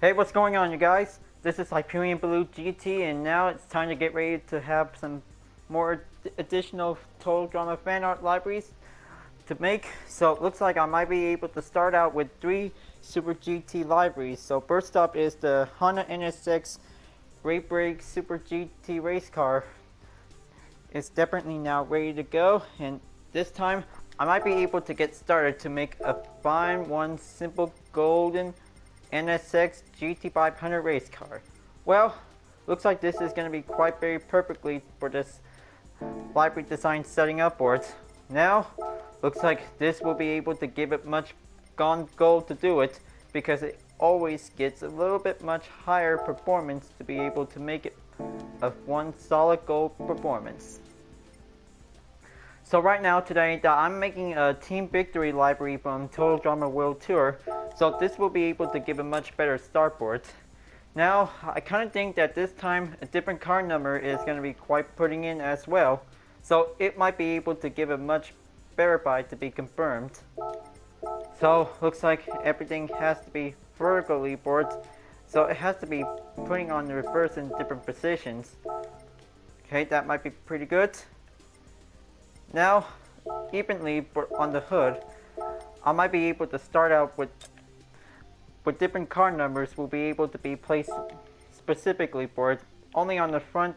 Hey, what's going on, you guys? This is Hyperion-Blue-GT, and now it's time to get ready to have some more additional Total Drama fan art libraries to make. So it looks like I might be able to start out with 3 Super GT libraries. So first up is the Honda NSX Rate Break Super GT race car. It's definitely now ready to go, and this time I might be able to get started to make a fine one simple golden NSX GT500 race car. Well, looks like this is going to be quite very perfectly for this library design setting up for it. Now, looks like this will be able to give it much gone gold to do it, because it always gets a little bit much higher performance to be able to make it a one solid gold performance. So right now today I'm making a Team Victory library from Total Drama World Tour, so this will be able to give a much better start for it. Now I kind of think that this time a different car number is going to be quite putting in as well, so it might be able to give a much verified to be confirmed. So looks like everything has to be vertically for it, so it has to be putting on the reverse in different positions. Okay, that might be pretty good. Now, evenly on the hood, I might be able to start out with different car numbers will be able to be placed specifically for it. Only on the front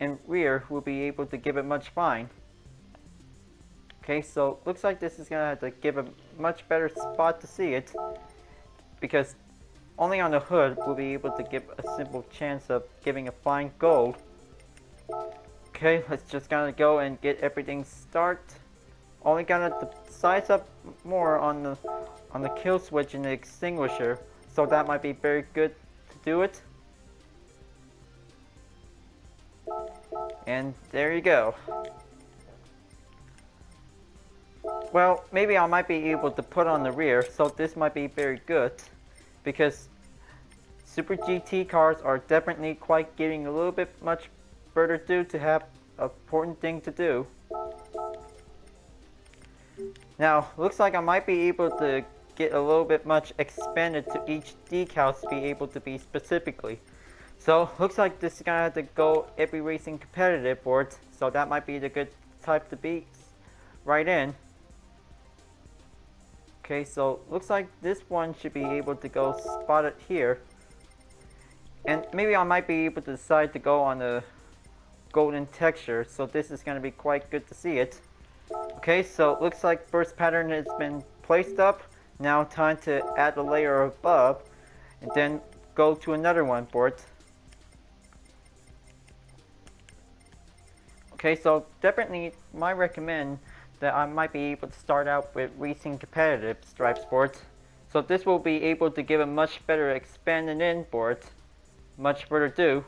and rear will be able to give it much fine. Okay, so looks like this is gonna have to give a much better spot to see it, because only on the hood will be able to give a simple chance of giving a fine gold. Okay, let's just gonna go and get everything start. Only gonna size up more on the kill switch and the extinguisher, so that might be very good to do it. And there you go. Well, maybe I might be able to put on the rear, so this might be very good, because Super GT cars are definitely quite getting a little bit much further due to have an important thing to do. Now, looks like I might be able to get a little bit much expanded to each decal to be able to be specifically. So, looks like this is gonna have to go every racing competitive for it, so that might be the good type to be right in. Okay, so looks like this one should be able to go spotted here. And maybe I might be able to decide to go on the golden texture, so this is going to be quite good to see it. Okay, so it looks like first pattern has been placed up. Now time to add a layer above, and then go to another one for it. Okay, so definitely might recommend that I might be able to start out with racing competitive stripes for it. So this will be able to give a much better expanded in for it. Much further ado.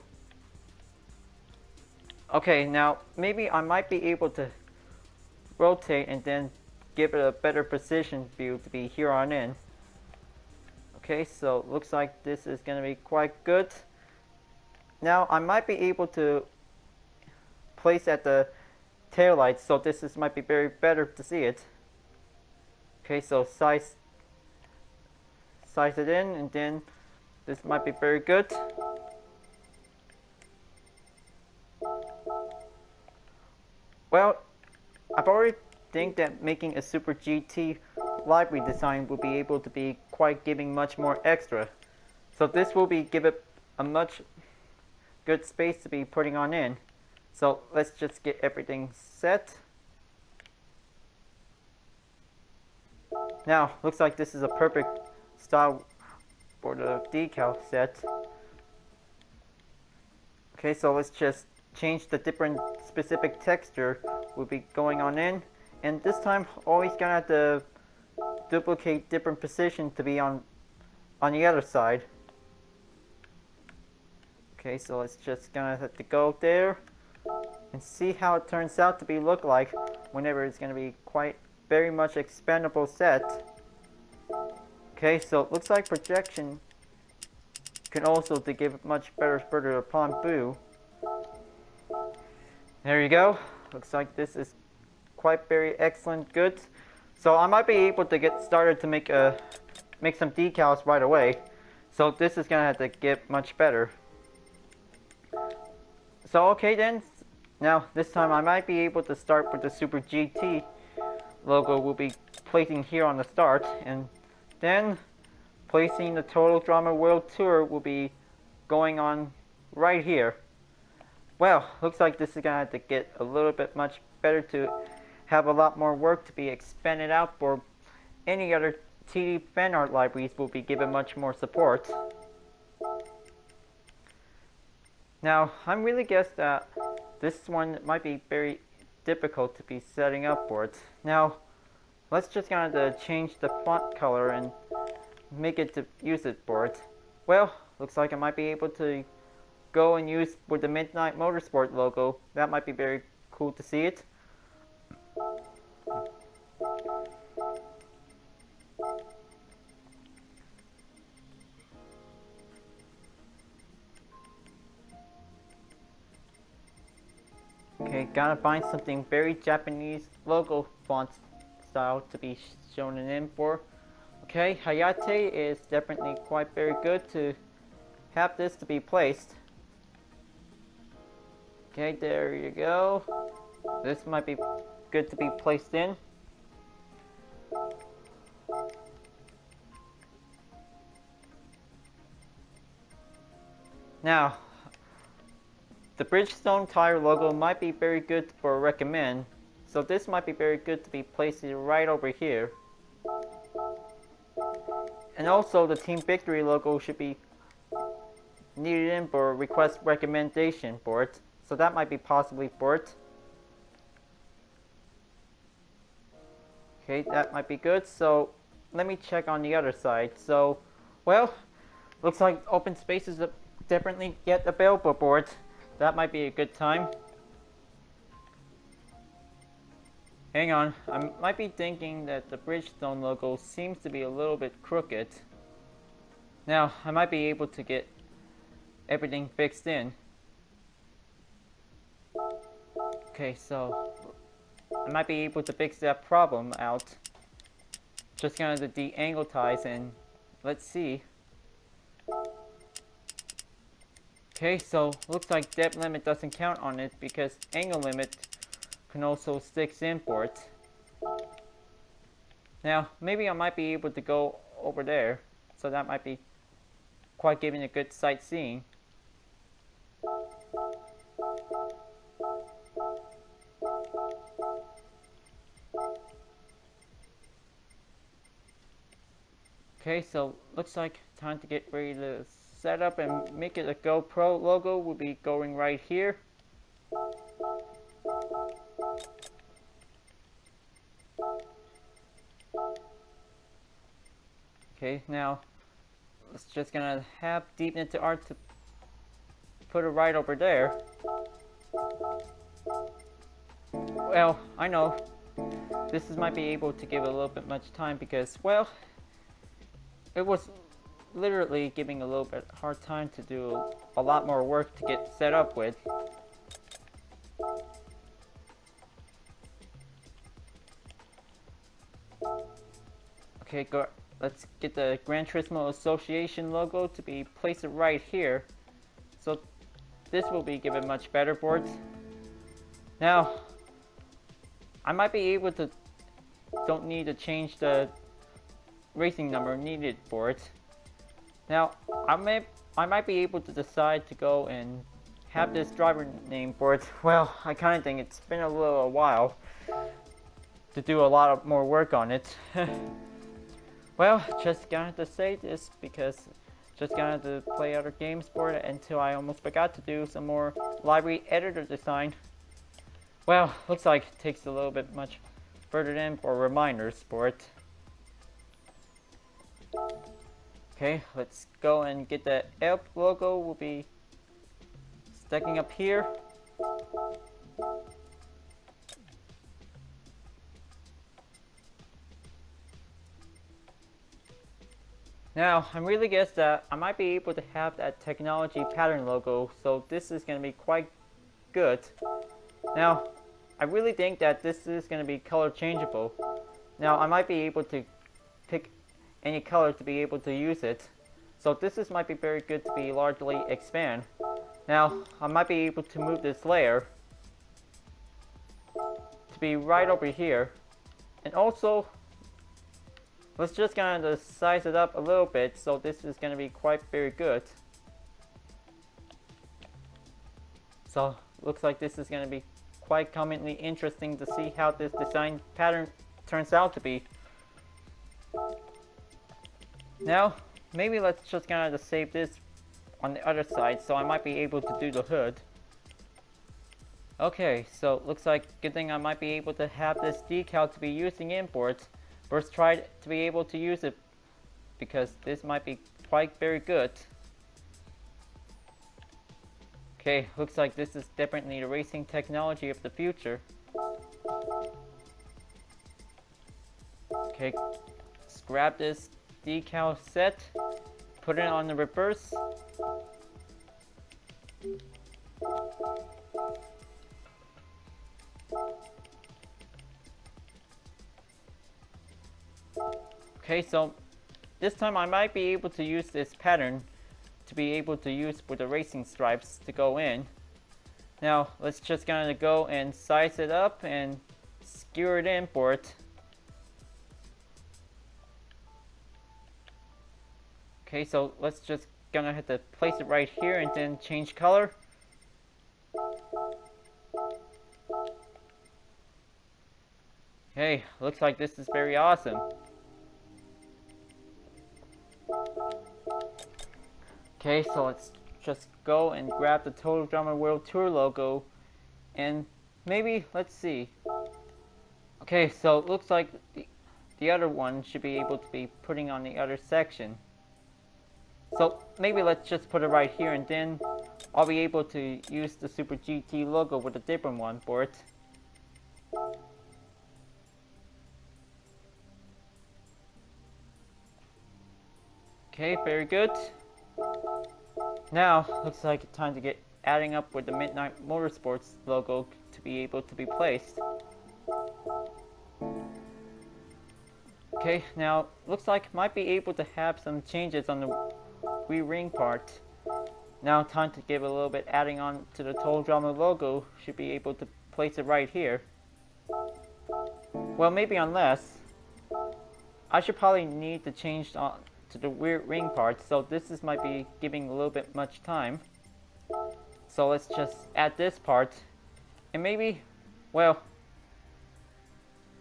Okay, now maybe I might be able to rotate and then give it a better position view to be here on in. Okay, so looks like this is going to be quite good. Now I might be able to place at the tail lights, so this might be very better to see it. Okay, so size it in, and then this might be very good. Well, I've already think that making a Super GT library design will be able to be quite giving much more extra. So this will be give it a much good space to be putting on in. So let's just get everything set. Now, looks like this is a perfect style for the decal set. Okay, so let's just change the different specific texture will be going on in, and this time always gonna have to duplicate different positions to be on the other side. Okay, so let's just gonna have to go there and see how it turns out to be look like whenever it's gonna be quite very much expandable set. Okay, so it looks like projection can also to give much better further upon view. There you go. Looks like this is quite very excellent good. So I might be able to get started to make some decals right away. So this is gonna have to get much better. So okay then, now this time I might be able to start with the Super GT logo we'll be placing here on the start, and then placing the Total Drama World Tour will be going on right here. Well, looks like this is gonna have to get a little bit much better to have a lot more work to be expanded out for any other TD fan art libraries will be given much more support. Now, I'm really guess that this one might be very difficult to be setting up for it. Now, let's just kind of change the font color and make it to use it for it. Well, looks like I might be able to go and use with the Midnight Motorsport logo. That might be very cool to see it. Okay, gotta find something very Japanese logo font style to be shown in for. Okay, Hayate is definitely quite very good to have this to be placed. Okay, there you go. This might be good to be placed in. Now, the Bridgestone tire logo might be very good for recommend, so this might be very good to be placed right over here. And also the Team Victory logo should be needed in for request recommendation for it, so that might be possibly for it. Okay, that might be good, so let me check on the other side. So, well, looks like open space is definitely yet available for it. That might be a good time. Hang on, I might be thinking that the Bridgestone logo seems to be a little bit crooked. Now, I might be able to get everything fixed in. Okay, so I might be able to fix that problem out. Just kind of de-angle ties and let's see. Okay, so looks like depth limit doesn't count on it because angle limit can also stick in for it. Now, maybe I might be able to go over there, so that might be quite giving a good sightseeing. Okay, so looks like time to get ready to set up and make it a GoPro logo. Will be going right here. Okay, now let's just gonna have Deep Into Art to put it right over there. Well, I know this might be able to give a little bit much time because, well, it was literally giving a little bit hard time to do a lot more work to get set up with. Okay, let's get the Gran Turismo Association logo to be placed right here. So this will be given much better boards. Now, I might be able to, don't need to change the racing number needed for it. Now, I might be able to decide to go and have this driver name for it. Well, I kind of think it's been a little while to do a lot of more work on it. Well, just gonna have to say this because just gonna have to play other games for it until I almost forgot to do some more library editor design. Well, looks like it takes a little bit much further in for reminders for it. Okay, let's go and get the ELP logo. Will be sticking up here. Now, I'm really guess that I might be able to have that technology pattern logo, so this is going to be quite good. Now, I really think that this is going to be color changeable. Now, I might be able to pick any color to be able to use it. So this might be very good to be largely expand. Now, I might be able to move this layer to be right over here. And also, let's just kind of size it up a little bit, so this is going to be quite very good. So, looks like this is going to be quite commonly interesting to see how this design pattern turns out to be. Now, maybe let's just kind of save this on the other side, so I might be able to do the hood. Okay, so looks like good thing I might be able to have this decal to be using imports. First try to be able to use it, because this might be quite very good. Okay, looks like this is definitely the racing technology of the future. Okay, let's grab this decal set, put it on the reverse. Okay, so this time I might be able to use this pattern to be able to use with the racing stripes to go in. Now let's just kind of go and size it up and skewer it in for it. Okay, so let's just gonna have to place it right here and then change color. Hey, looks like this is very awesome. Okay, so let's just go and grab the Total Drama World Tour logo, and maybe, let's see. Okay, so it looks like the other one should be able to be putting on the other section. So maybe let's just put it right here, and then I'll be able to use the Super GT logo with a different one for it. Okay, very good. Now, looks like it's time to get adding up with the Midnight Motorsports logo to be able to be placed. Okay, now, looks like might be able to have some changes on the rear ring part. Now, time to give a little bit adding on to the Total Drama logo. Should be able to place it right here. Well, maybe unless I should probably need to change to the rear ring part, so this might be giving a little bit much time. So let's just add this part, and maybe, well,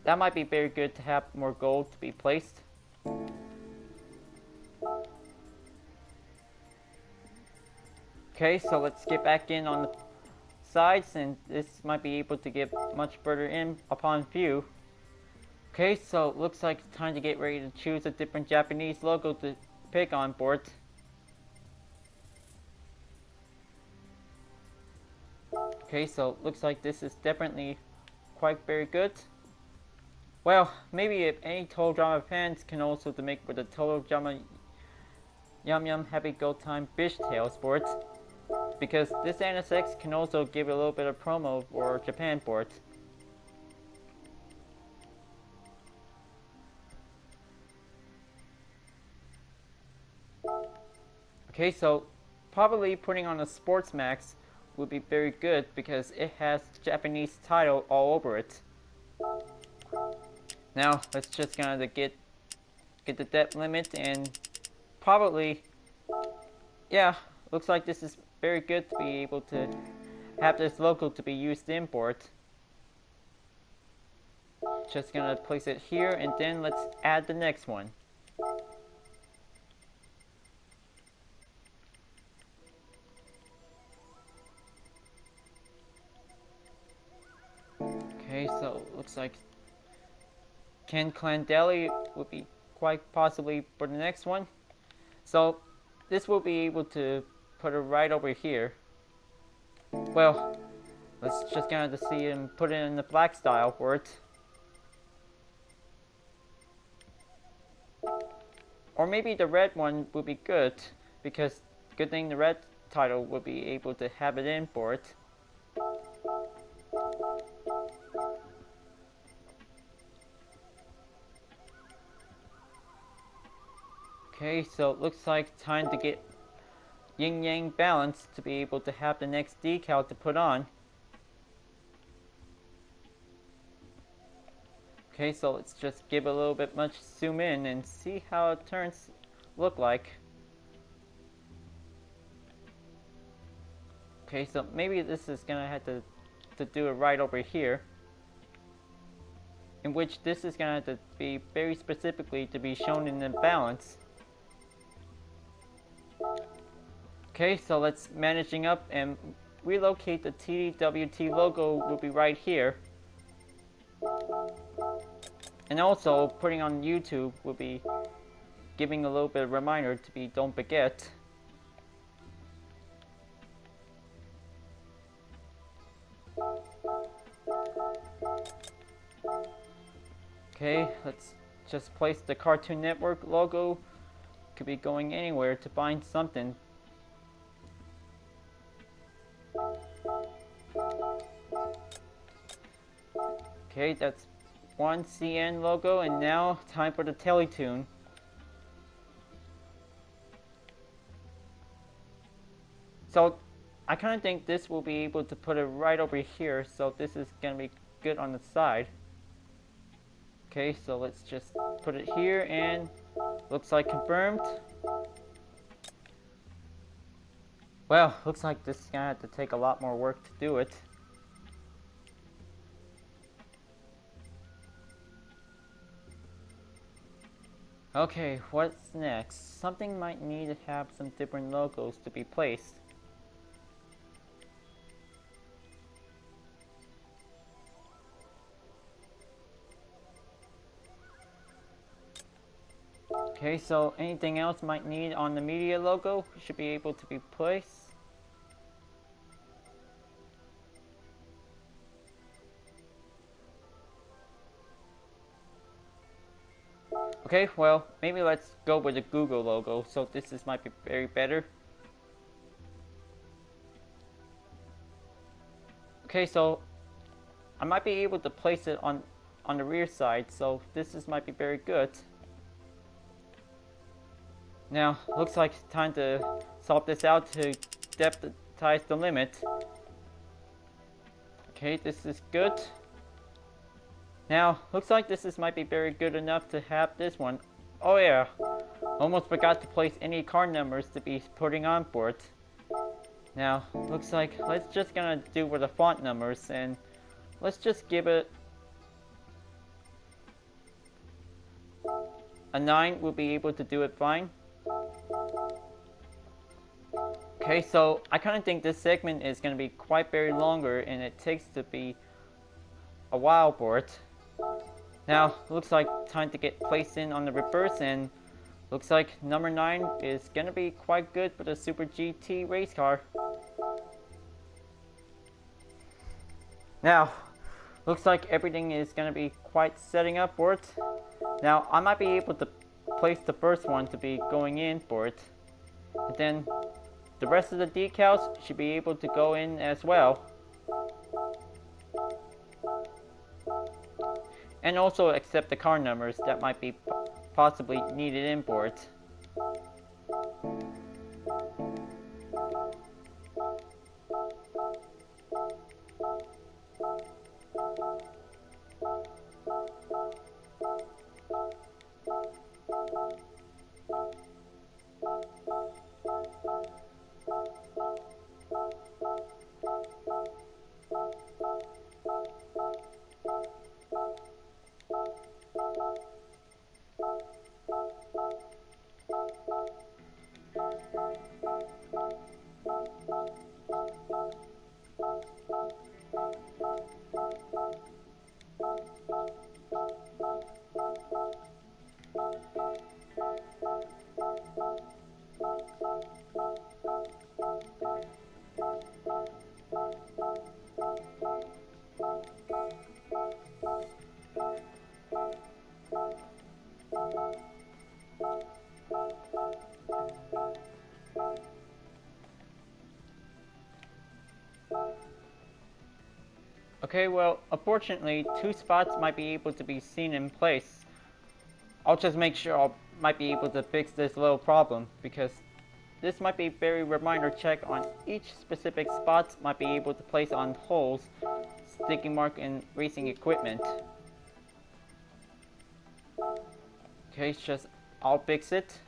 that might be very good to have more gold to be placed. Okay, so let's get back in on the sides, and this might be able to get much further in upon view. Okay, so looks like it's time to get ready to choose a different Japanese logo to pick on board. Okay, so looks like this is definitely quite very good. Well, maybe if any Total Drama fans can also to make with the Total Drama Yum Yum Happy Go Time Fishtail Sports, because this NSX can also give a little bit of promo for Japan board. Okay, so probably putting on a Sports Max would be very good because it has Japanese title all over it. Now let's just kind of get the depth limit, and probably, yeah, looks like this is very good to be able to have this logo to be used in board. Just gonna place it here, and then let's add the next one. Okay, so looks like Ken Clandelli would be quite possibly for the next one. So this will be able to put it right over here. Well, let's just kind of see him put it in the black style for it. Or maybe the red one would be good, because good thing the red title would be able to have it in for it. Okay, so it looks like time to get yin-yang balance to be able to have the next decal to put on. Okay, so let's just give a little bit much zoom in and see how it turns look like. Okay, so maybe this is gonna have to do it right over here, in which this is gonna have to be very specifically to be shown in the balance. Okay, so let's managing up and relocate the TDWT logo will be right here. And also putting on YouTube will be giving a little bit of reminder to be don't forget. Okay, let's just place the Cartoon Network logo. Could be going anywhere to find something. Okay, that's one CN logo, and now time for the Teletoon. So I kind of think this will be able to put it right over here, so this is going to be good on the side. Okay, so let's just put it here, and looks like confirmed. Well, looks like this is going to have to take a lot more work to do it. Okay, what's next? Something might need to have some different logos to be placed. Okay, so anything else might need on the media logo should be able to be placed. Okay, well, maybe let's go with the Google logo, so this might be very better. Okay, so I might be able to place it on the rear side, so this might be very good. Now, looks like it's time to solve this out to deputize the limit. Okay, this is good. Now, looks like this might be very good enough to have this one. Oh yeah, almost forgot to place any car numbers to be putting on for it. Now, looks like let's just gonna do with the font numbers, and let's just give it a 9. Will be able to do it fine. Okay, so I kind of think this segment is going to be quite very longer, and it takes to be a while for it. Now, looks like time to get placed in on the reverse, and looks like number 9 is going to be quite good for the Super GT race car. Now, looks like everything is going to be quite setting up for it. Now, I might be able to place the first one to be going in for it. And then the rest of the decals should be able to go in as well. And also accept the car numbers that might be possibly needed in for it. Okay, well, unfortunately, 2 spots might be able to be seen in place. I'll just make sure I'll might be able to fix this little problem, because this might be very reminder check on each specific spots might be able to place on holes, sticky mark in racing equipment. Okay, it's just I'll fix it.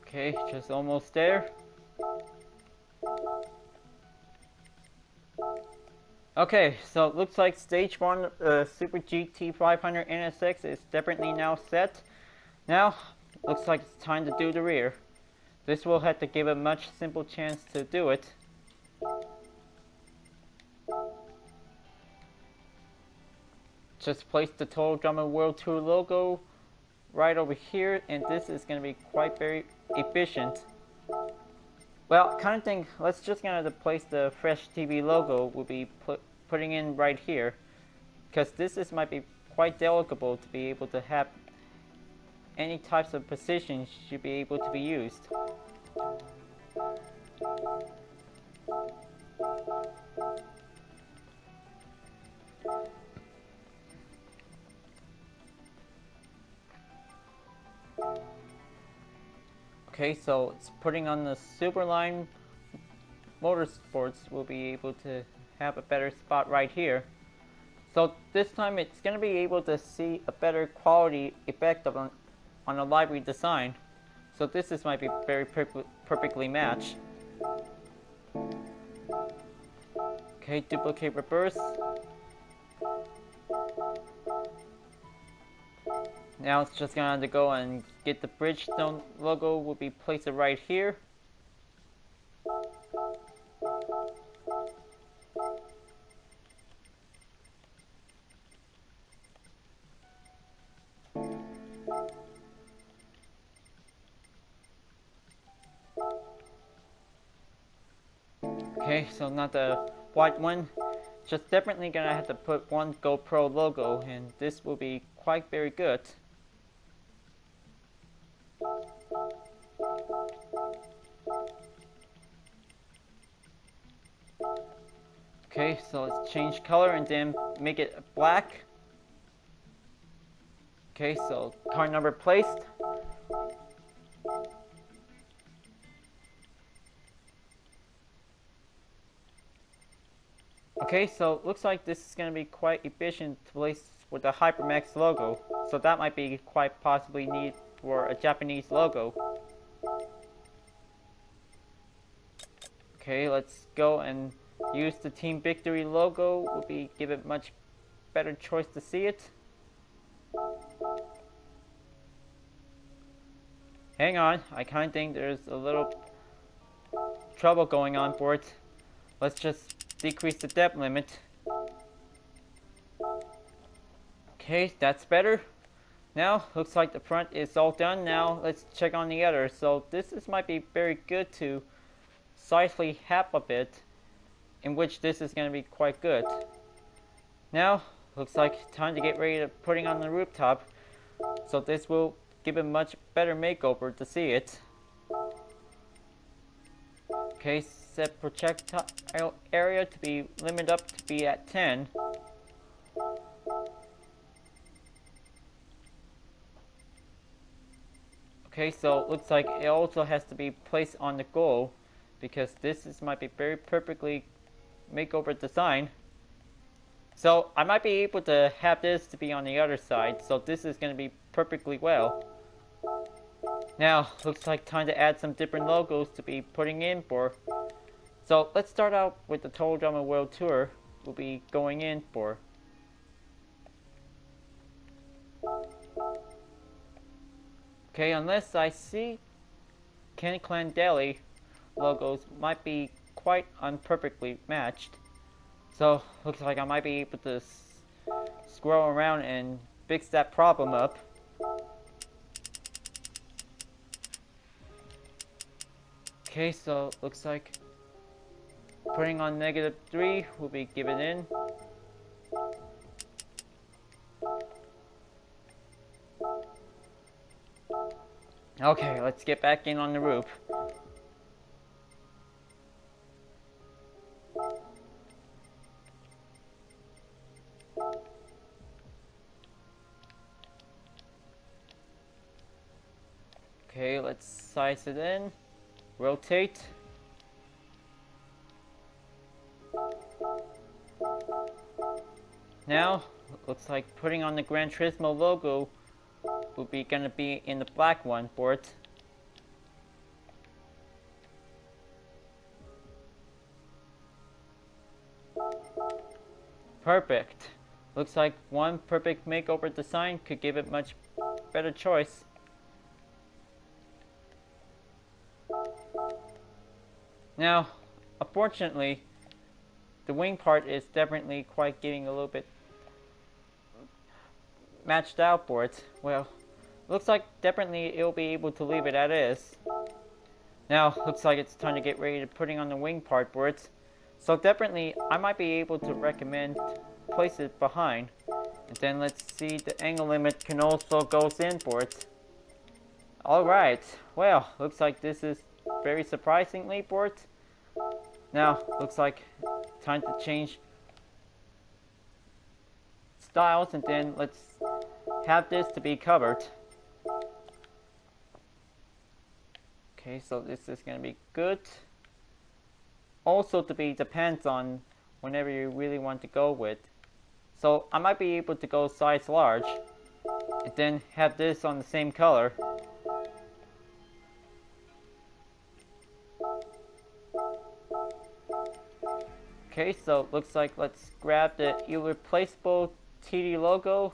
Okay, just almost there. Okay, so it looks like stage 1 Super GT 500 NSX is definitely now set. Now, looks like it's time to do the rear. This will have to give a much simple chance to do it. Just place the Total Drama World Tour logo right over here, and this is going to be quite very efficient. Well, kind of think, let's just gonna place the Fresh TV logo we'll be putting in right here, because this might be quite delicate to be able to have any types of positions should be able to be used. Okay, so it's putting on the Superline Motorsports, we'll be able to have a better spot right here. So this time it's going to be able to see a better quality effect on the livery design. So this might be very perfectly matched. Okay, duplicate reverse. Now it's just going to go and get the Bridgestone logo, will be placed right here. Okay, so not the white one. Just definitely gonna have to put one GoPro logo, and this will be quite very good. Okay, so let's change color and then make it black. Okay, so car number placed. Okay, so looks like this is going to be quite efficient to place with the Hypermax logo. So that might be quite possibly need for a Japanese logo. Okay, let's go and use the Team Victory logo. Will be give it much better choice to see it. Hang on, I kind of think there's a little trouble going on for it. Let's just decrease the depth limit. Okay, that's better. Now, looks like the front is all done. Now, let's check on the other. So, this might be very good to slightly half a bit, in which this is going to be quite good. Now, looks like time to get ready to putting on the rooftop. So, this will give a much better makeover to see it. Okay, set projectile area to be limited up to be at 10. Okay, so it looks like it also has to be placed on the goal, because this might be very perfectly makeover design. So I might be able to have this to be on the other side, so this is going to be perfectly well. Now, looks like time to add some different logos to be putting in for. So let's start out with the Total Drama World Tour we'll be going in for. Okay, unless I see Ken Clan Deli logos might be quite unperfectly matched. So looks like I might be able to scroll around and fix that problem up. Okay, so looks like putting on -3 will be given in. Okay, let's get back in on the roof. Okay, let's size it in. Rotate. Now, looks like putting on the Gran Turismo logo will be gonna be in the black one for it. Perfect. Looks like one perfect makeover design could give it much better choice. Now, unfortunately, the wing part is definitely quite getting a little bit matched out for it. Well, looks like definitely it'll be able to leave it as is. Now, looks like it's time to get ready to putting on the wing part for it. So definitely, I might be able to recommend place it behind. And then let's see, the angle limit can also goes in for it. Alright, well, looks like this is very surprisingly for it. Now, looks like time to change styles, and then let's have this to be covered. Okay, so this is going to be good. Also to be depends on whenever you really want to go with. So I might be able to go size large and then have this on the same color. Okay, so looks like let's grab the irreplaceable TD logo.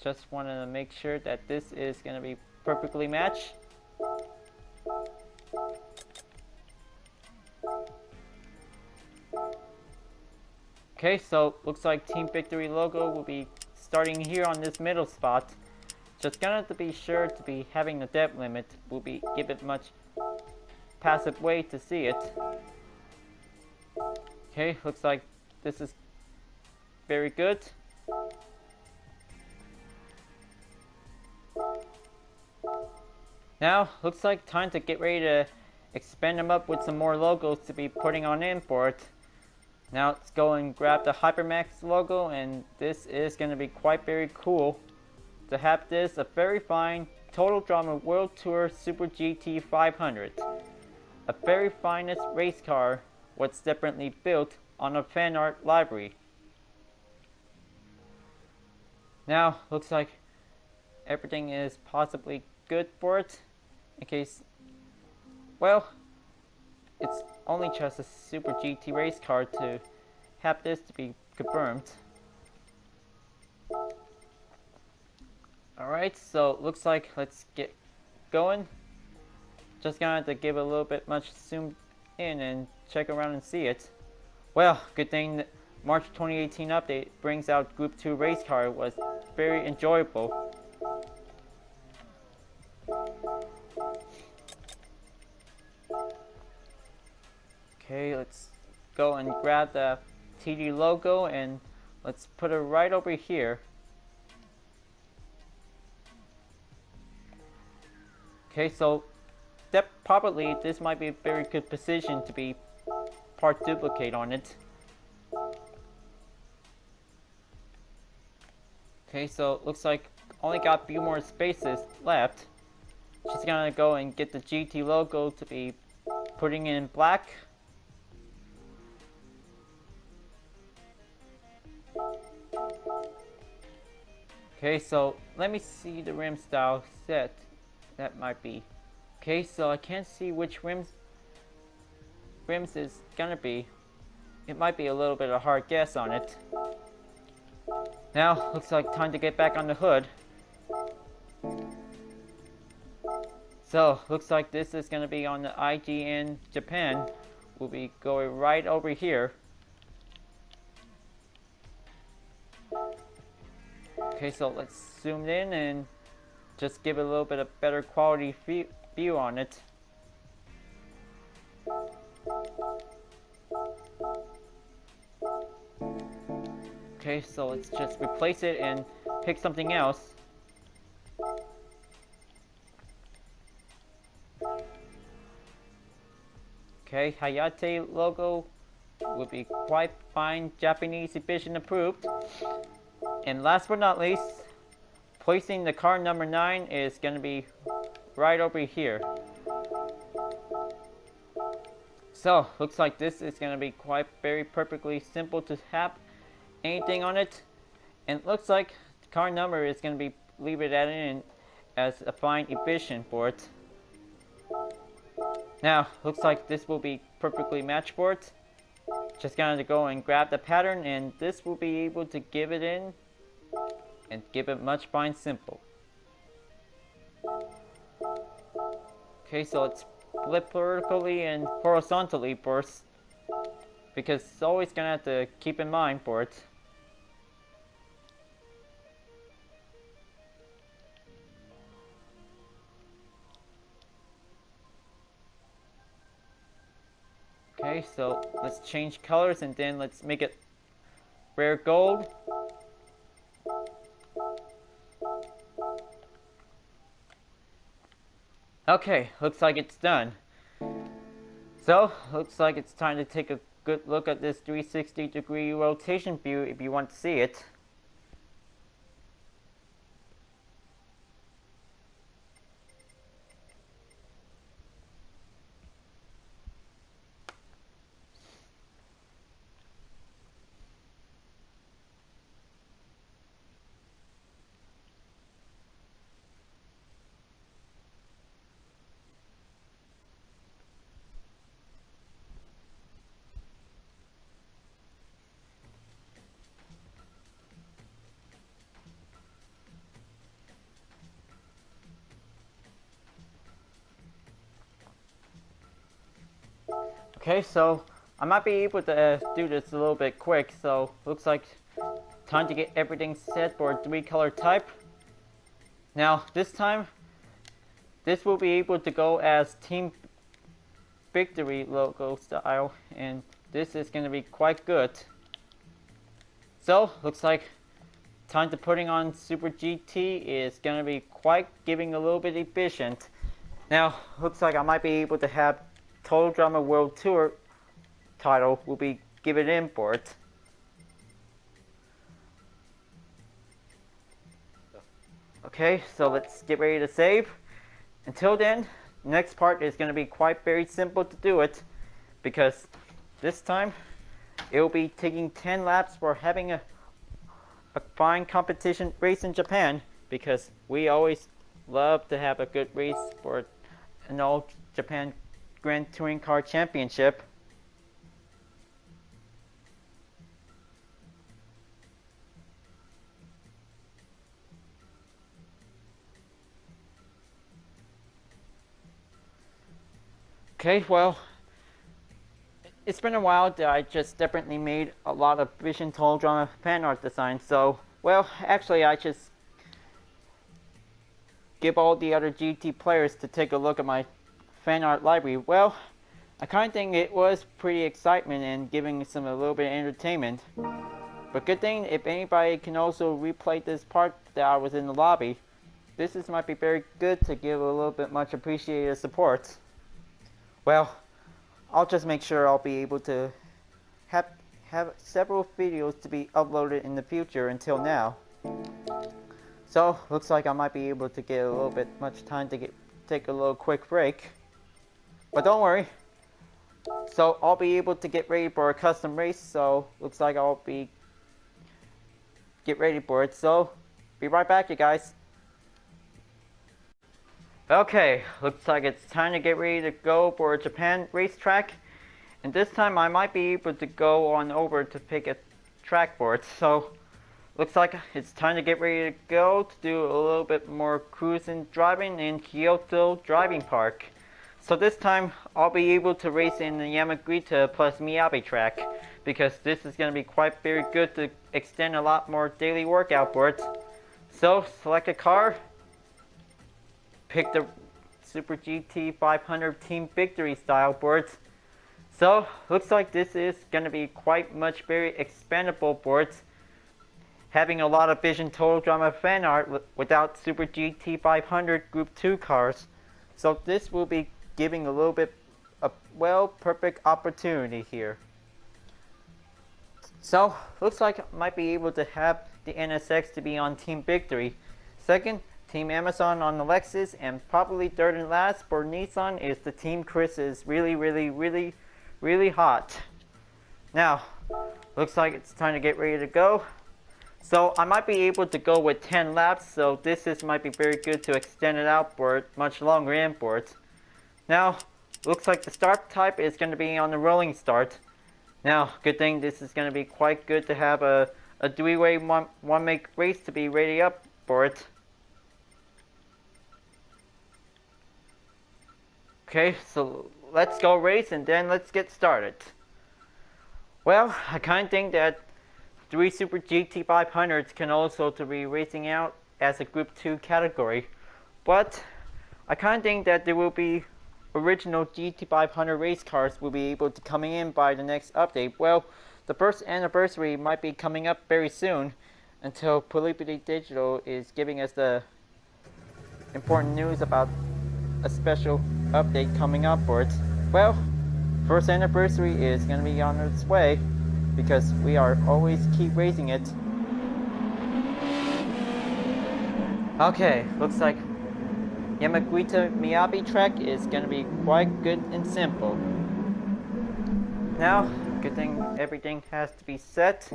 Just wanted to make sure that this is going to be perfectly matched. Okay, so looks like Team Victory logo will be starting here on this middle spot. Just gonna have to be sure to be having the depth limit will be give it much passive way to see it. Okay, looks like this is very good. Now, looks like time to get ready to expand them up with some more logos to be putting on in for it. Now let's go and grab the Hypermax logo, and this is going to be quite very cool to have this, a very fine Total Drama World Tour Super GT 500. A very finest race car, what's differently built on a fan art library. Now, looks like everything is possibly good for it. In case, well, it's only just a Super GT race car to have this to be confirmed. Alright, so looks like let's get going. Just gonna have to give a little bit much zoom in and check around and see it. Well, good thing that March 2018 update brings out Group 2 race car was very enjoyable. Okay, let's go and grab the TD logo and let's put it right over here. Okay, so probably this might be a very good position to be part duplicate on it. Okay, so looks like only got a few more spaces left. Just gonna go and get the GT logo to be putting in black. Okay, so let me see the rim style set. That might be. Okay, so I can't see which rims is gonna be. It might be a little bit of a hard guess on it. Now, looks like time to get back on the hood. So, looks like this is gonna be on the IGN Japan. We'll be going right over here. Okay, so let's zoom in and just give it a little bit of better quality view on it. Okay, so let's just replace it and pick something else. Okay, Hayate logo would be quite fine, Japanese edition approved. And last but not least, placing the car number 9 is going to be right over here. So, looks like this is going to be quite very perfectly simple to have anything on it. And it looks like the car number is going to be leave it added in as a fine edition for it. Now, looks like this will be perfectly matched for it. Just gonna go and grab the pattern, and this will be able to give it in and give it much fine simple. Okay, so let's flip vertically and horizontally first, because it's always gonna have to keep in mind for it. Okay, so let's change colors and then let's make it rare gold. Okay, looks like it's done. So, looks like it's time to take a good look at this 360-degree rotation view if you want to see it. Okay, so I might be able to do this a little bit quick, so looks like time to get everything set for a 3-color type. Now, this time, this will be able to go as Team Victory logo style, and this is going to be quite good. So, looks like time to putting on Super GT is going to be quite giving a little bit efficient. Now, looks like I might be able to have Total Drama World Tour title will be given in for it. Okay, so let's get ready to save. Until then, next part is going to be quite very simple to do it, because this time it will be taking 10 laps for having a fine competition race in Japan, because we always love to have a good race for an All Japan Grand Touring Car Championship. Okay, well, it's been a while that I just definitely made a lot of Vision Total Drama fan art designs, so, well, actually I just give all the other GT players to take a look at my fan art library. Well, I kind of think it was pretty excitement and giving some a little bit of entertainment. But good thing if anybody can also replay this part that I was in the lobby, this might be very good to give a little bit much appreciated support. Well, I'll just make sure I'll be able to have several videos to be uploaded in the future until now. So, looks like I might be able to get a little bit much time to take a little quick break. But don't worry. So, I'll be able to get ready for a custom race, so looks like I'll get ready for it. So, be right back, you guys. Okay, looks like it's time to get ready to go for a Japan racetrack. And this time I might be able to go on over to pick a track for it. So, looks like it's time to get ready to go to do a little bit more cruising driving in Kyoto Driving Park. So this time I'll be able to race in the Yamaguchi plus Miyabi track, because this is going to be quite very good to extend a lot more daily workout for it. So, select a car. Pick the Super GT 500 Team Victory style board. So, looks like this is going to be quite much very expandable board, having a lot of Vision Total Drama fan art without Super GT 500 Group 2 cars. So this will be giving a little bit a perfect opportunity here. So, looks like I might be able to have the NSX to be on Team Victory. Second, Team Amazon on the Lexus, and probably third and last for Nissan is the Team Chris is really hot. Now, looks like it's time to get ready to go. So I might be able to go with 10 laps, so this might be very good to extend it out for much longer imports. Now, looks like the start type is going to be on the rolling start. Now, good thing this is going to be quite good to have a three-way one-make race to be ready up for it. Okay, so let's go race and then let's get started. Well, I kind of think that 3 Super GT 500s can also to be racing out as a Group 2 category. But I kind of think that there will be original GT 500 race cars will be able to coming in by the next update. Well, the first anniversary might be coming up very soon until Livery Digital is giving us the important news about a special update coming up for it. Well, first anniversary is going to be on its way because we are always keep raising it. Okay, looks like Yamaguchi Miyabi track is going to be quite good and simple. Now, good thing everything has to be set.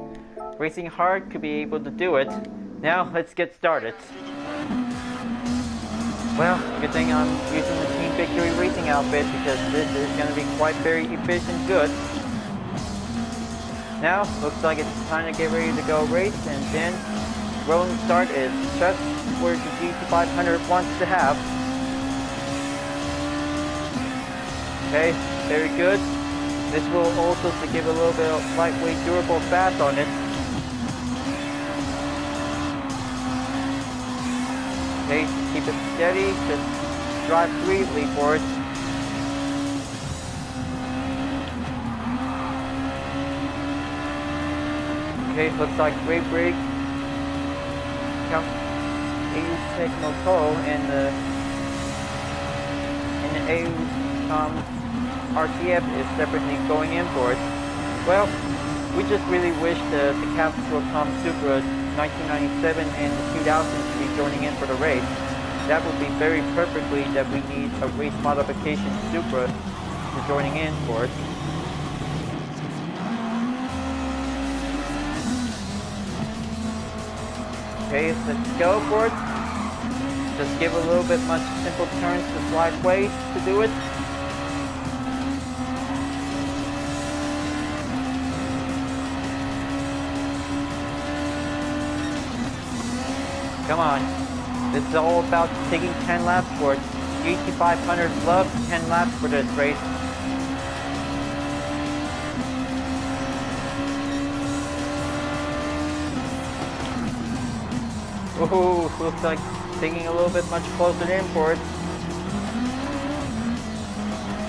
Racing hard could be able to do it. Now, let's get started. Well, good thing I'm using the Team Victory racing outfit because this is going to be quite very efficient good. Now, looks like it's time to get ready to go race, and then rolling start is just where the GT500 wants to have. Okay, very good. This will also to give a little bit of lightweight durable fast on it. Okay, keep it steady, just drive sweetly for it. Okay, looks like great brake. Count AU Techno Toll and the AU RTF is separately going in for it. Well, we just really wish the Capsule Supra 1997 and the 2000 to be joining in for the race. That would be very perfectly that we need a race modification Supra to joining in for it. Okay, let's go for it. Just give a little bit much simple turns to slide way to do it. Come on. This is all about taking 10 laps for it. GT500 loves 10 laps for this race. Ooh, looks like taking a little bit much closer in for it.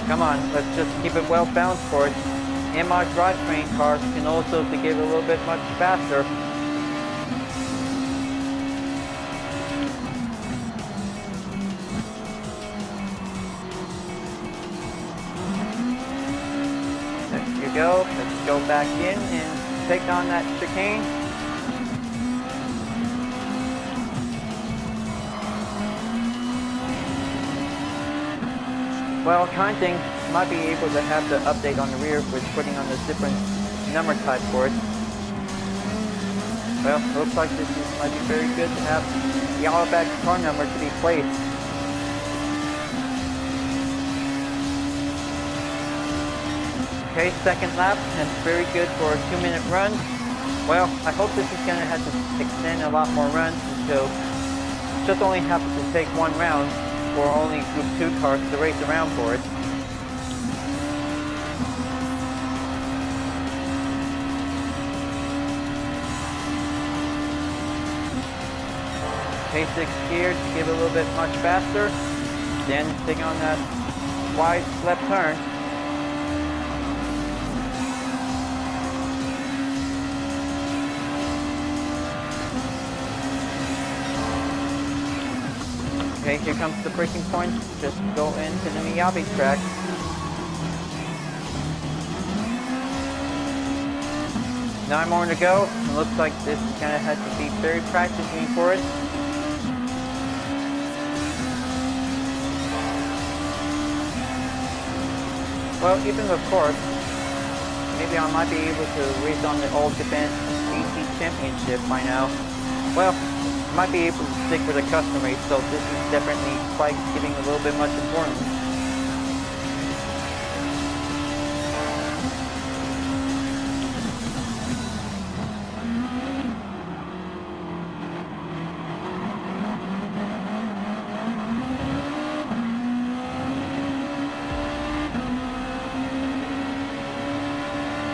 Come on, let's just keep it well balanced for it. MR drivetrain cars can also to give a little bit much faster. There you go. Let's go back in and take on that chicane. Well, kind of thing might be able to have the update on the rear with putting on the different number type for it. Well, looks like this might be very good to have the Outback car number to be placed. Okay, second lap, and very good for a 2-minute run. Well, I hope this is going to have to extend a lot more runs until just only have to take one round for only Group 2 cars to race around for it. Okay, 6th gear to give a little bit much faster. Then take on that wide left turn. Okay, here comes the braking point. Just go into the Miyabi track. 9 more to go. It looks like this is gonna have to be very practicing for it. Well, even of course, maybe I might be able to race on the All Japan GT Championship by now. Well, I might be able to stick with a custom race, so this is definitely quite giving a little bit much importance.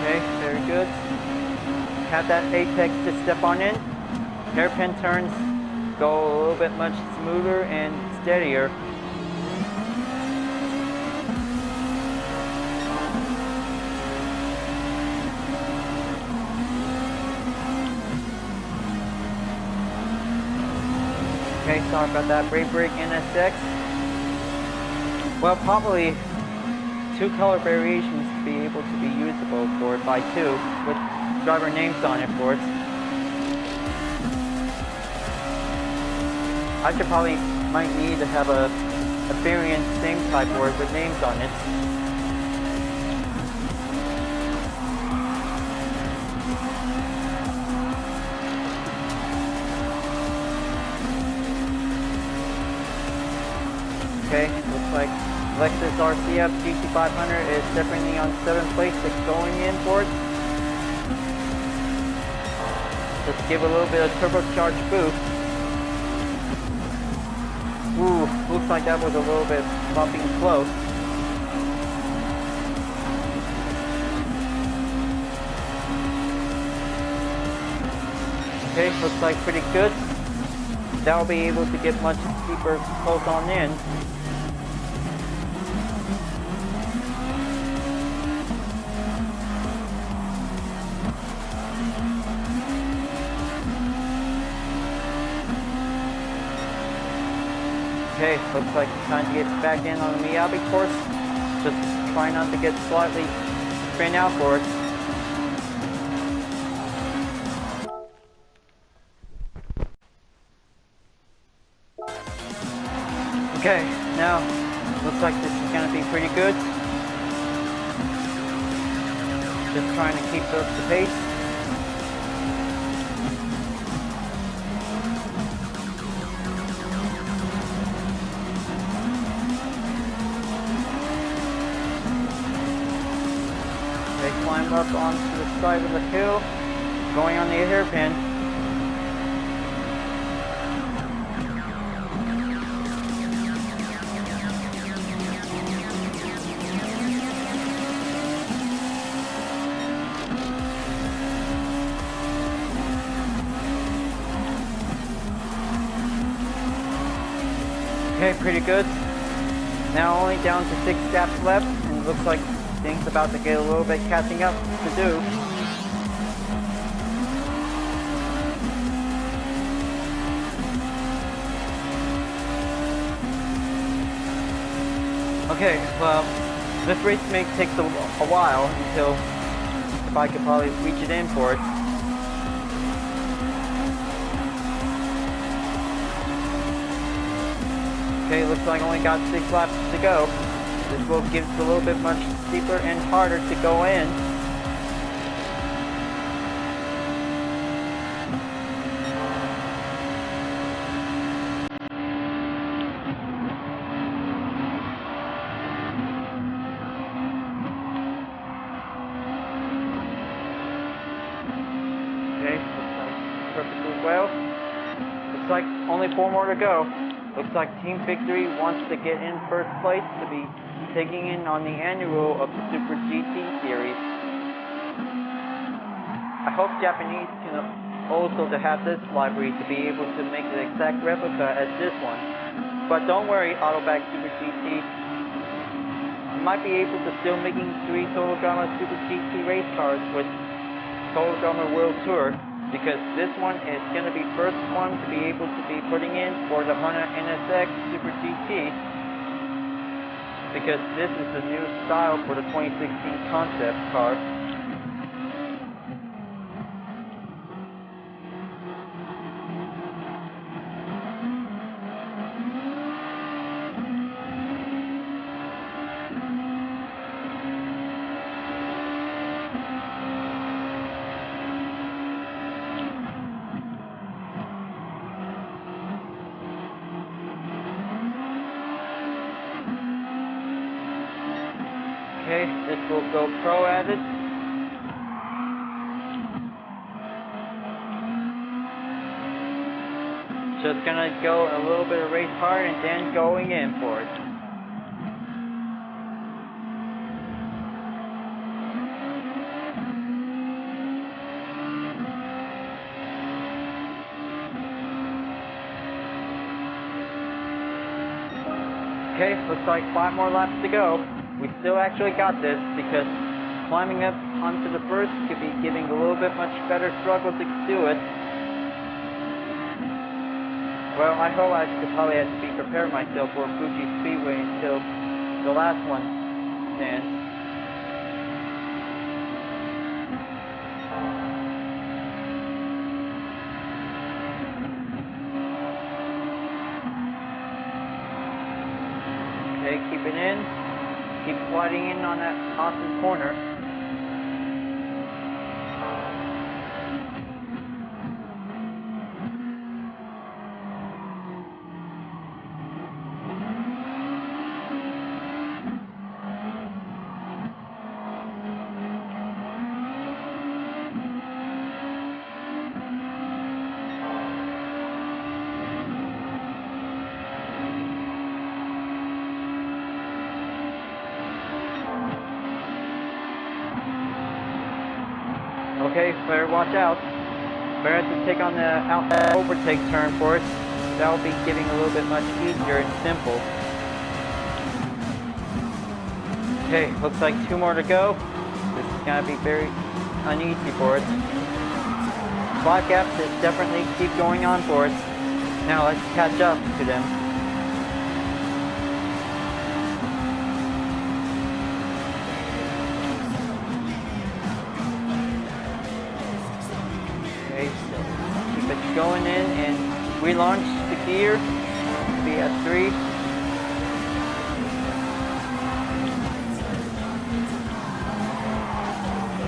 Okay, very good. Have that apex to step on in. Hairpin turns go a little bit much smoother and steadier. Okay, sorry about that. Brake Brake NSX. Well, probably 2 color variations to be able to be usable for it by 2 with driver names on it for it. I should probably might need to have a variant same type board with names on it. Okay, looks like Lexus RCF GT500 is definitely on 7th place. It's going in for it. Just give a little bit of turbocharged boost. Ooh, looks like that was a little bit bumpy and close. Okay, looks like pretty good. That'll be able to get much deeper close on in. Okay, looks like it's time to get back in on the Miyabi course. Just try not to get slightly spin out for it. Okay, now looks like this is going to be pretty good. Just trying to keep up the pace. Climb up onto the side of the hill, going on the hairpin. Okay, pretty good. Now only down to 6 laps left, and it looks like things about to get a little bit catching up to do. Okay, well, this race may take a while until if I could probably reach it in for it. Okay, looks like I only got 6 laps to go. This will give it a little bit much steeper and harder to go in. Okay, looks like perfectly well. Looks like only 4 more to go. Looks like Team Victory wants to get in first place to be taking in on the annual of the Super GT series. I hope Japanese can also to have this livery to be able to make the exact replica as this one. But don't worry, Autoback Super GT. I might be able to still making 3 Total Drama Super GT race cars with Total Drama World Tour, because this one is going to be first one to be able to be putting in for the Honda NSX Super GT. Because this is the new style for the 2016 concept car. Okay, this will go pro at it. Just gonna go a little bit of race hard and then going in for it. Okay, looks like 5 more laps to go. We still actually got this because climbing up onto the first could be giving a little bit much better struggle to do it. Well, I hope I could probably have to be prepared myself for Fuji Speedway until the last one ends. Okay, keep it in. Keep sliding in on that awesome corner. Okay, better watch out. Better have to take on the overtake turn for it. That'll be getting a little bit much easier and simple. Okay, looks like 2 more to go. This is gonna be very uneasy for it. 5 gaps is definitely keep going on for it. Now let's catch up to them. Keep it going in and relaunch the gear. Be at 3.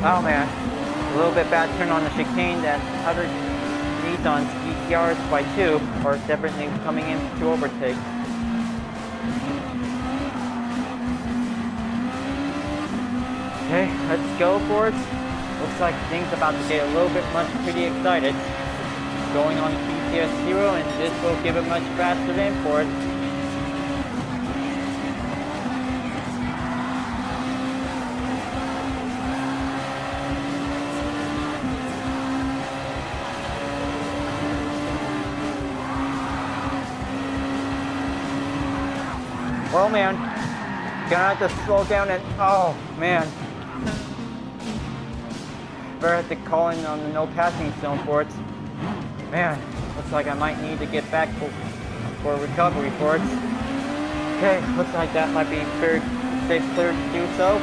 Oh man, a little bit bad turn on the chicane. That other Nissan's GTRs by 2 are definitely coming in to overtake. Okay, let's go for it. Looks like things about to get a little bit pretty excited. Going on PCS 0, and this will give it much faster in for it. Well man, gonna have to slow down and oh man. Better have to call in on the no passing zone for it. Man, looks like I might need to get back for recovery for it. Okay, looks like that might be very safe clear to do so.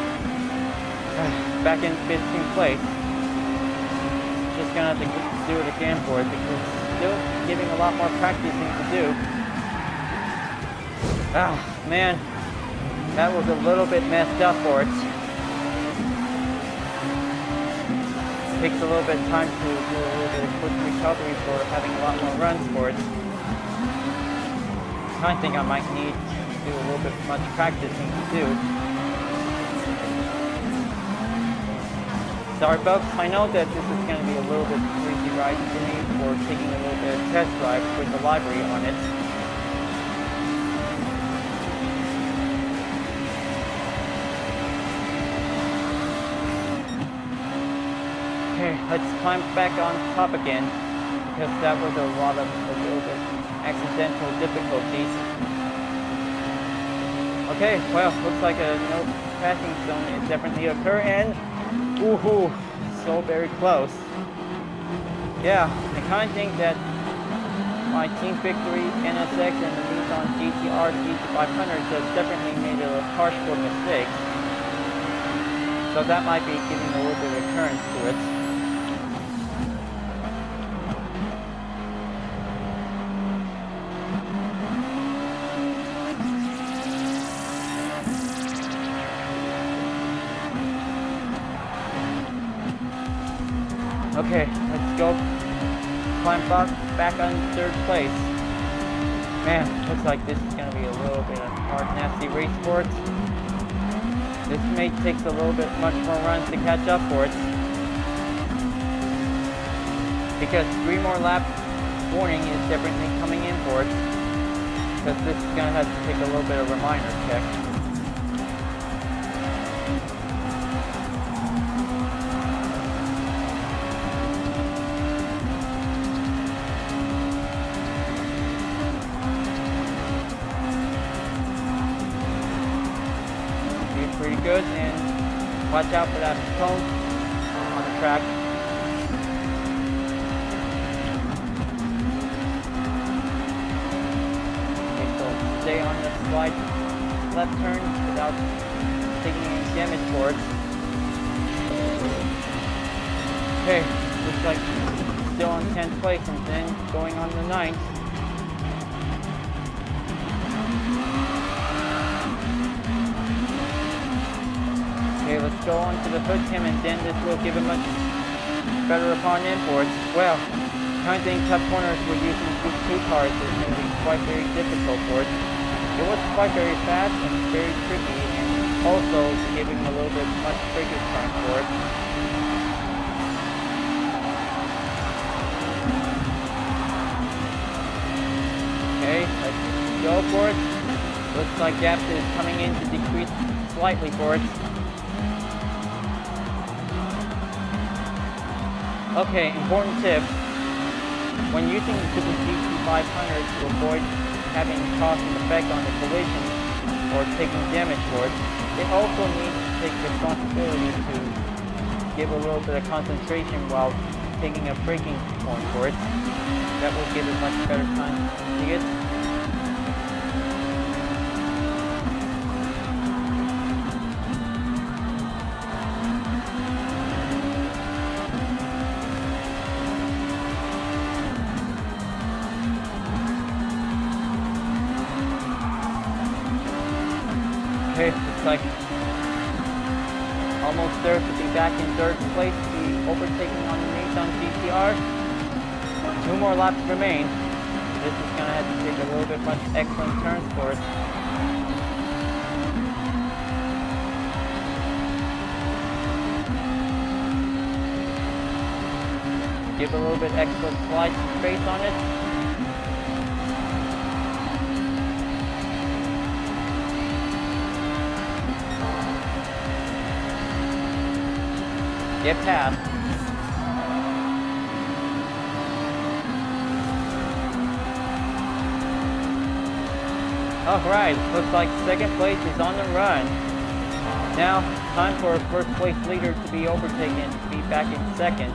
Back in 15th place. Just gonna have to do it again for it because it's still giving a lot more practicing to do. Ah, man, that was a little bit messed up for it. Takes a little bit of time to do a little bit of quick recovery for having a lot more runs for it. I think I might need to do a little bit much practicing to do. Sorry folks, I know that this is going to be a little bit crazy ride for me for taking a little bit of test drive with the Livery on it. Okay, let's climb back on top again, because that was a little bit accidental difficulties. Okay, well, looks like a no passing zone is definitely occur, and woohoo, so very close. Yeah, I kind of think that my Team Victory NSX and the Nissan GTR GT500 has definitely made a harsh for mistakes. So that might be giving a little bit of recurrence to it. Okay, let's go climb back on 3rd place. Man, looks like this is going to be a little bit of hard, nasty race for it. This may take a little bit much more runs to catch up for it. Because 3 more lap warning is definitely coming in for it. Because this is going to have to take a little bit of reminder check. Pretty good, and watch out for that cone on the track. Okay, so stay on the slide left turn without taking any damage for it. Okay, looks like still on 10th place and then going on the 9th. Okay, let's go on to the hood cam, and then this will give a much better upon imports. Well, trying to think tough corners we're using Group 2 cars is going to be quite very difficult for it. It was quite very fast and very tricky, and also giving a little bit much quicker time for it. Okay, let's go for it. Looks like gap is coming in to decrease slightly for it. Okay, important tip. When using the GT500 to avoid having causing effect on the collision or taking damage for it, it also needs to take responsibility to give a little bit of concentration while taking a braking point for it. That will give it much better time to see it. Okay, looks like almost there to be back in 3rd place, to be overtaking on the Nissan GTR. 2 more laps remain. This is going to have to take a little bit much excellent turns for it. Give a little bit extra slide space on it. Get past. Alright, looks like 2nd place is on the run. Now, time for 1st place leader to be overtaken, to be back in 2nd.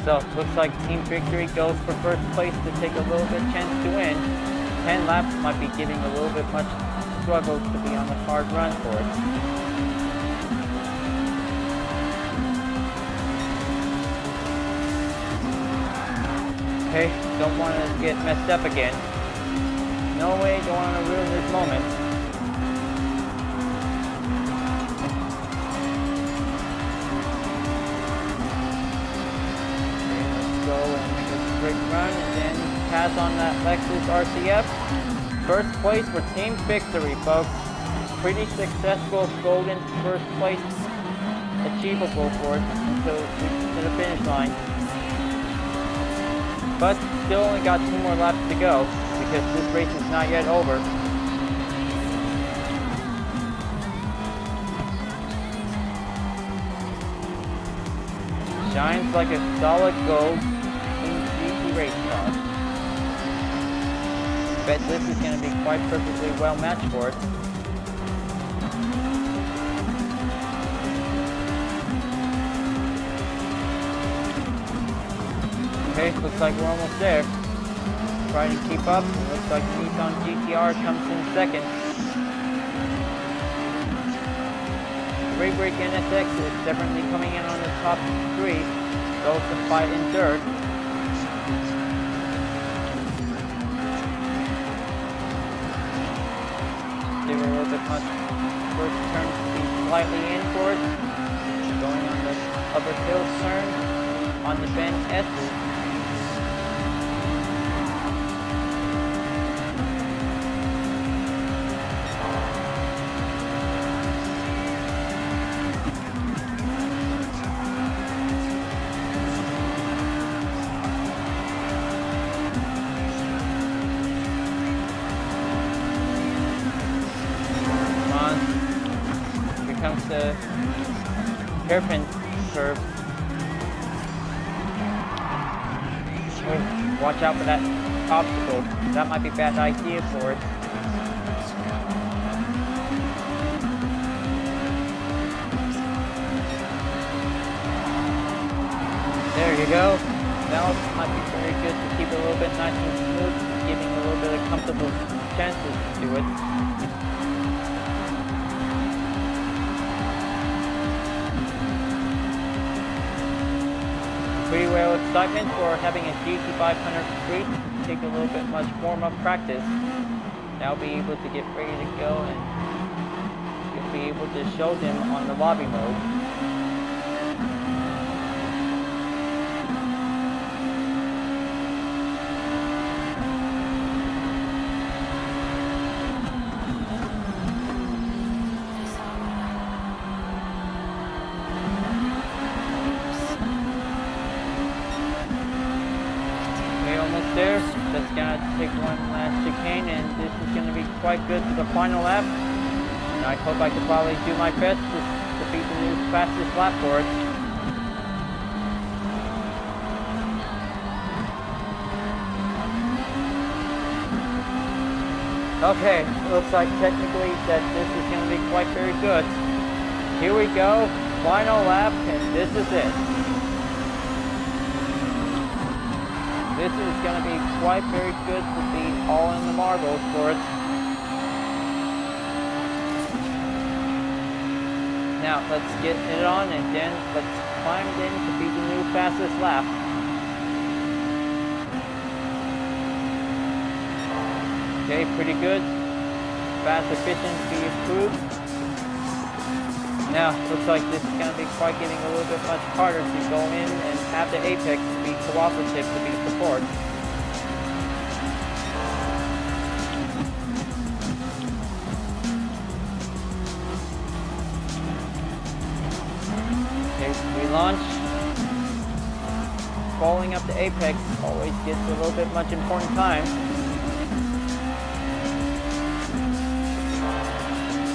So, looks like Team Victory goes for 1st place to take a little bit chance to win. 10 laps might be giving a little bit much struggle to be on the hard run for it. Okay, don't want to get messed up again. No way, don't want to ruin this moment. Okay, let's go and make a quick run and then pass on that Lexus RCF. 1st place for Team Victory, folks. Pretty successful golden 1st place achievable for it until to the finish line. But still only got 2 more laps to go because this race is not yet over. Shines like a solid gold in GT race car. Bet this is going to be quite perfectly well matched for it. Okay, looks like we're almost there. Trying to keep up. Looks like Nissan GTR comes in 2nd. Livery NSX is definitely coming in on the top 3. Goes to fight in 3rd. Give a little bit much. 1st turn to be slightly in for it. Going on the upper hill turn on the bend S. up the hairpin curve. Oh, watch out for that obstacle. That might be a bad idea for it. There you go. Now it might be very good to keep it a little bit nice and smooth, giving a little bit of comfortable chances to it. Pretty well excitement for having a GT500 free. Take a little bit much warm-up practice. Now be able to get ready to go and you'll be able to show them on the lobby mode. There, that's gonna take one last chicane, and this is gonna be quite good for the final lap. And I hope I can probably do my best to beat the new fastest lap for it. Okay, looks like technically that this is gonna be quite very good. Here we go, final lap, and this is it. This is going to be quite very good to be all in the marbles for it. Now let's get it on and then let's climb in to be the new fastest lap. Okay, pretty good. Fast efficiency improved. Now, looks like this is going to be quite getting a little bit much harder to go in and have the apex be cooperative to be support. Okay, we launch. Following up the apex always gets a little bit much important time.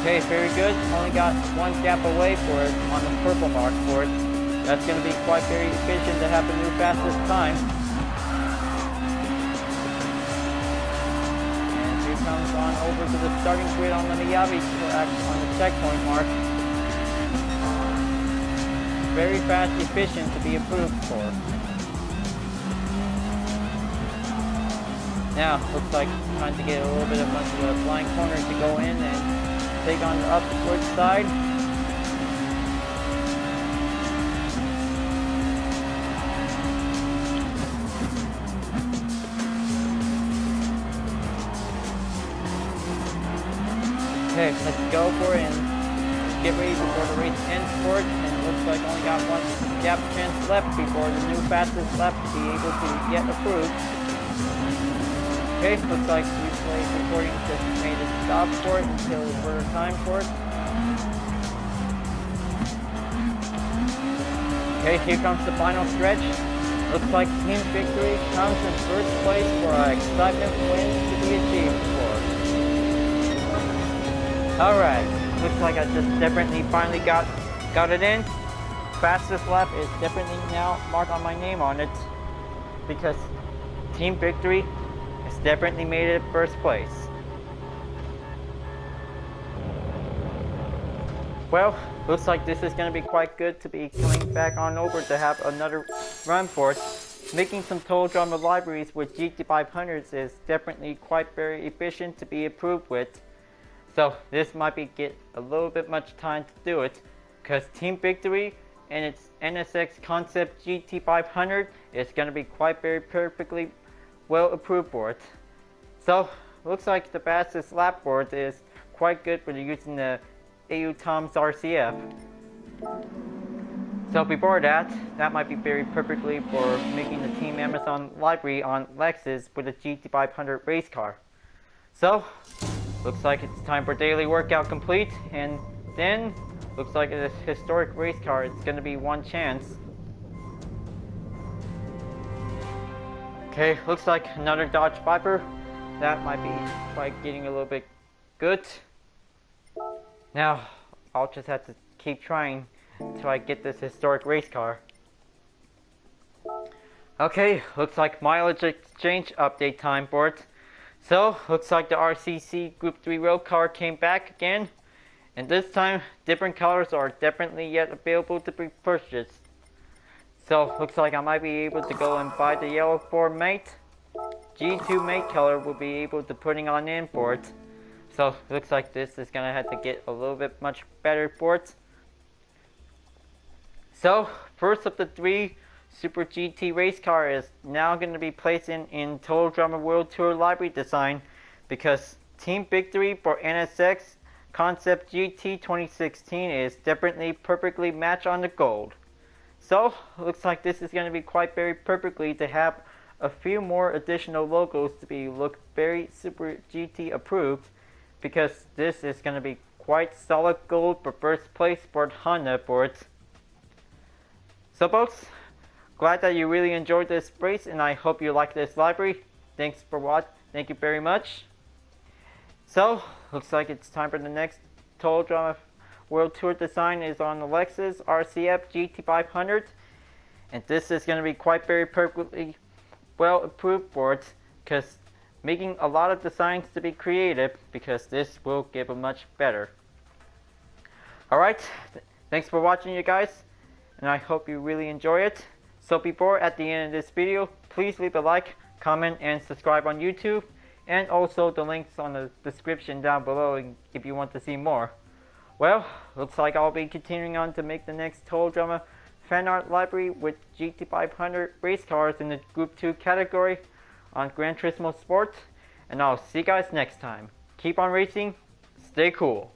Okay, very good. Only got one gap away for it on the purple mark for it. That's going to be quite very efficient to have the new fastest time. And here comes on over to the starting grid on the Miyabi track on the checkpoint mark. Very fast, efficient to be approved for. Now, looks like trying to get a little bit of much of a blind corner to go in and take on the upward side. Okay, let's go for it and get ready before the race ends for it. And it looks like only got one gap chance left before the new fastest lap to be able to get approved. Okay, looks like replay recording just made a stop for it until further time for it. Okay, here comes the final stretch. Looks like Team Victory comes in first place for an excitement win to be achieved for. Alright, looks like I just definitely finally got it in. Fastest lap is definitely now marked on my name on it because Team Victory definitely made it first place. Well, looks like this is going to be quite good to be coming back on over to have another run for it. Making some total drama libraries with GT500s is definitely quite very efficient to be approved with. So this might be get a little bit much time to do it because Team Victory and its NSX Concept GT500 is going to be quite very perfectly well approved for it. So looks like the fastest lap for it is quite good for using the AU Tom's RCF. So before that might be very perfectly for making the Team Amazon library on Lexus with a GT500 race car. So looks like it's time for daily workout complete, and then looks like a historic race car. It's going to be one chance. Okay, looks like another Dodge Viper. That might be quite getting a little bit good. Now, I'll just have to keep trying until I get this historic race car. Okay, looks like mileage exchange update time, boards. So, looks like the RCC Group 3 road car came back again. And this time, different colors are definitely yet available to be purchased. So, looks like I might be able to go and buy the yellow 4 mate. G2 mate color will be able to putting on in boards. So, looks like this is gonna have to get a little bit much better boards. So, first of the 3 Super GT race car is now going to be placed in Total Drama World Tour Livery design, because Team Victory for NSX Concept GT 2016 is definitely perfectly matched on the gold. So, looks like this is going to be quite very perfectly to have a few more additional logos to be look very Super GT approved, because this is going to be quite solid gold for first place for Honda boards. So folks, glad that you really enjoyed this race, and I hope you like this library. Thanks for watching. Thank you very much. So, looks like it's time for the next Total Drama World Tour design is on the Lexus RCF GT500. And this is going to be quite very perfectly well approved boards, because making a lot of designs to be creative, because this will give a much better. Alright, thanks for watching you guys, and I hope you really enjoy it. So before at the end of this video, please leave a like, comment, and subscribe on YouTube, and also the links on the description down below if you want to see more. Well, looks like I'll be continuing on to make the next Total Drama fan art library with GT500 race cars in the Group 2 category on Gran Turismo Sport, and I'll see you guys next time. Keep on racing, stay cool.